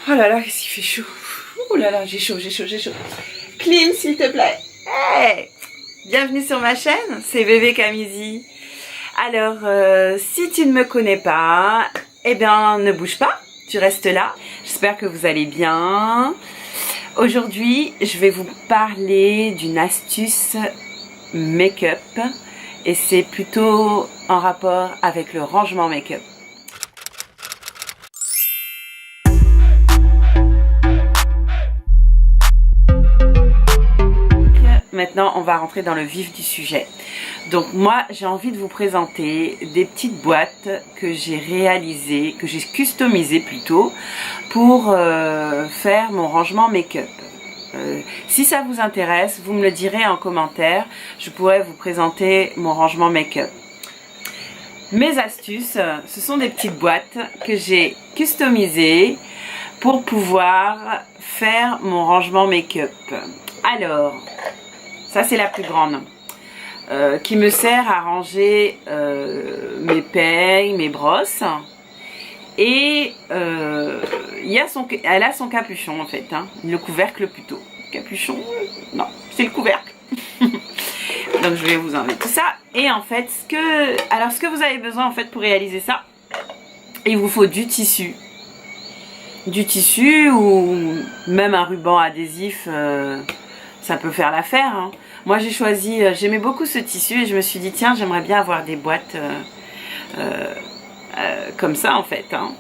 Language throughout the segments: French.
Oh là là, qu'est-ce qu'il fait chaud. Oh là là, j'ai chaud. Clim, s'il te plaît. Hey, bienvenue sur ma chaîne, c'est Bébé Camisi. Alors, si tu ne me connais pas, eh bien, ne bouge pas, tu restes là. J'espère que vous allez bien. Aujourd'hui, je vais vous parler d'une astuce make-up et c'est plutôt en rapport avec le rangement make-up. Maintenant, on va rentrer dans le vif du sujet. Donc moi, j'ai envie de vous présenter des petites boîtes que j'ai réalisées, que j'ai customisées plutôt, pour faire mon rangement make-up. Si ça vous intéresse, vous me le direz en commentaire. Je pourrais vous présenter mon rangement make-up. Mes astuces, ce sont des petites boîtes que j'ai customisées pour pouvoir faire mon rangement make-up. Alors, ça c'est la plus grande, qui me sert à ranger mes peignes, mes brosses. Et elle a son capuchon en fait, hein, le couvercle plutôt. Capuchon, non, c'est le couvercle. Donc je vais vous enlever tout ça. Et en fait, ce que vous avez besoin en fait pour réaliser ça, il vous faut du tissu. Du tissu ou même un ruban adhésif, ça peut faire l'affaire, hein. Moi j'ai choisi, j'aimais beaucoup ce tissu et je me suis dit tiens, j'aimerais bien avoir des boîtes comme ça en fait, hein.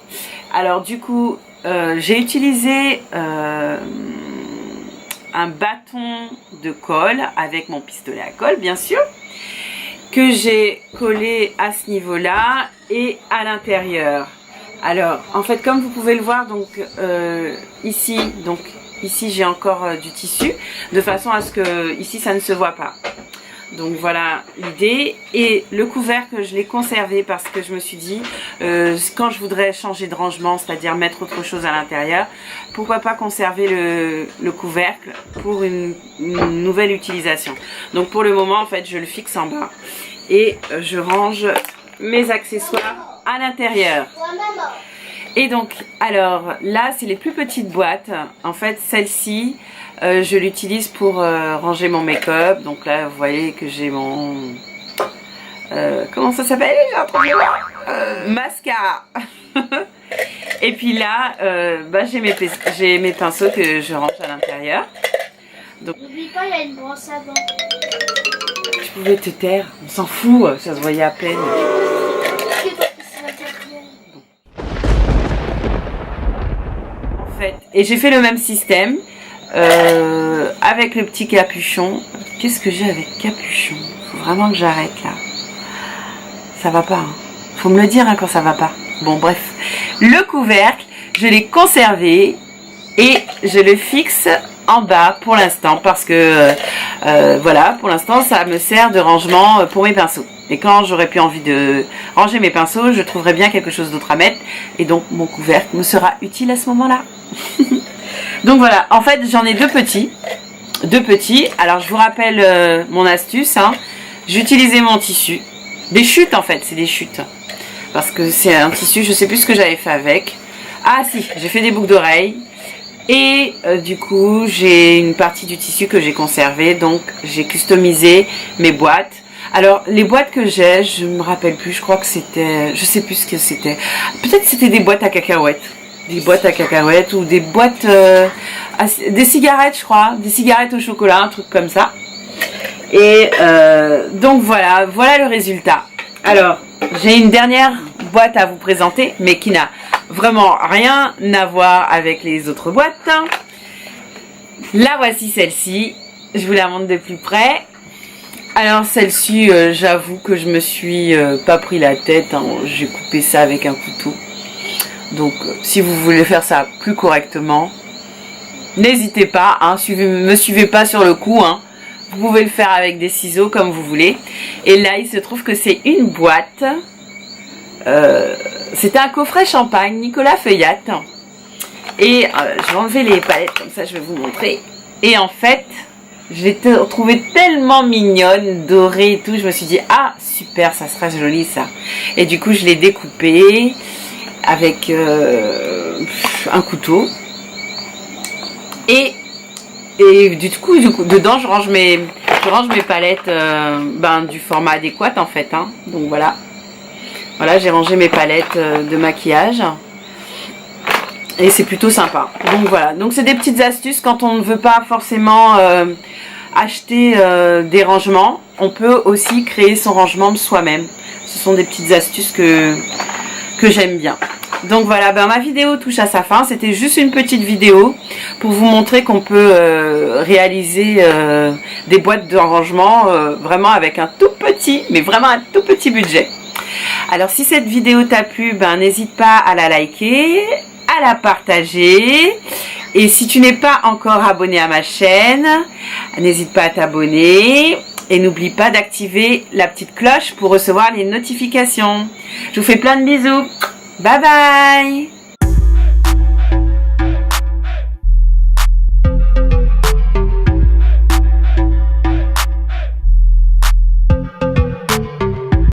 Alors du coup j'ai utilisé un bâton de colle avec mon pistolet à colle bien sûr, que j'ai collé à ce niveau là et à l'intérieur. Alors en fait comme vous pouvez le voir, donc ici j'ai encore du tissu de façon à ce que ici ça ne se voit pas. Donc voilà l'idée. Et le couvercle, je l'ai conservé parce que je me suis dit, quand je voudrais changer de rangement, c'est-à-dire mettre autre chose à l'intérieur, pourquoi pas conserver le couvercle pour une nouvelle utilisation. Donc pour le moment, en fait, je le fixe en bas et je range mes accessoires à l'intérieur. Et donc, alors là, c'est les plus petites boîtes. En fait, celle-ci, je l'utilise pour ranger mon make-up. Donc là, vous voyez que j'ai mon... comment ça s'appelle? J'ai un trou de mémoire. Mascara. Et puis là, j'ai mes pinceaux que je range à l'intérieur. N'oublie pas, il y a une brosse à dents. Je pouvais te taire, on s'en fout, ça se voyait à peine. En fait, et j'ai fait le même système. Avec le petit capuchon. Qu'est-ce que j'ai avec capuchon? Faut vraiment que j'arrête là. Ça va pas, hein. Faut me le dire hein, quand ça va pas. Bon bref. Le couvercle, je l'ai conservé et je le fixe en bas pour l'instant parce que voilà, pour l'instant ça me sert de rangement pour mes pinceaux. Et quand j'aurai plus envie de ranger mes pinceaux, je trouverai bien quelque chose d'autre à mettre. Et donc mon couvercle me sera utile à ce moment-là. Donc voilà, en fait j'en ai deux petits. Alors je vous rappelle mon astuce, hein. J'utilisais mon tissu. Des chutes en fait, c'est des chutes. Parce que c'est un tissu, je sais plus ce que j'avais fait avec. Ah si, j'ai fait des boucles d'oreilles. Et du coup j'ai une partie du tissu que j'ai conservé. Donc j'ai customisé mes boîtes. Alors les boîtes que j'ai, je me rappelle plus, je crois que c'était, je sais plus ce que c'était. Peut-être c'était des boîtes à cacahuètes. Des boîtes à cacahuètes ou des boîtes, des cigarettes je crois, des cigarettes au chocolat, un truc comme ça. Et donc voilà le résultat. Alors j'ai une dernière boîte à vous présenter, mais qui n'a vraiment rien à voir avec les autres boîtes. La voici celle-ci, je vous la montre de plus près. Alors celle-ci, j'avoue que je me suis pas pris la tête, hein. J'ai coupé ça avec un couteau. Donc si vous voulez faire ça plus correctement, n'hésitez pas, hein, me suivez pas sur le coup, hein. Vous pouvez le faire avec des ciseaux comme vous voulez. Et là il se trouve que c'est une boîte, c'était un coffret champagne Nicolas Feuillat. Et je vais enlever les palettes comme ça, je vais vous montrer. Et en fait, je l'ai trouvée tellement mignonne, dorée et tout, je me suis dit ah super, ça sera joli ça. Et du coup je l'ai découpée avec un couteau Et du coup, dedans, je range mes palettes du format adéquat en fait. Hein. Donc voilà. Voilà, j'ai rangé mes palettes de maquillage. Et c'est plutôt sympa. Donc voilà. Donc c'est des petites astuces quand on ne veut pas forcément acheter des rangements. On peut aussi créer son rangement soi-même. Ce sont des petites astuces que j'aime bien. Donc voilà, ma vidéo touche à sa fin. C'était juste une petite vidéo pour vous montrer qu'on peut réaliser des boîtes de rangement vraiment avec un tout petit, mais vraiment un tout petit budget. Alors si cette vidéo t'a plu, n'hésite pas à la liker, à la partager. Et si tu n'es pas encore abonné à ma chaîne, n'hésite pas à t'abonner. Et n'oublie pas d'activer la petite cloche pour recevoir les notifications. Je vous fais plein de bisous. Bye bye!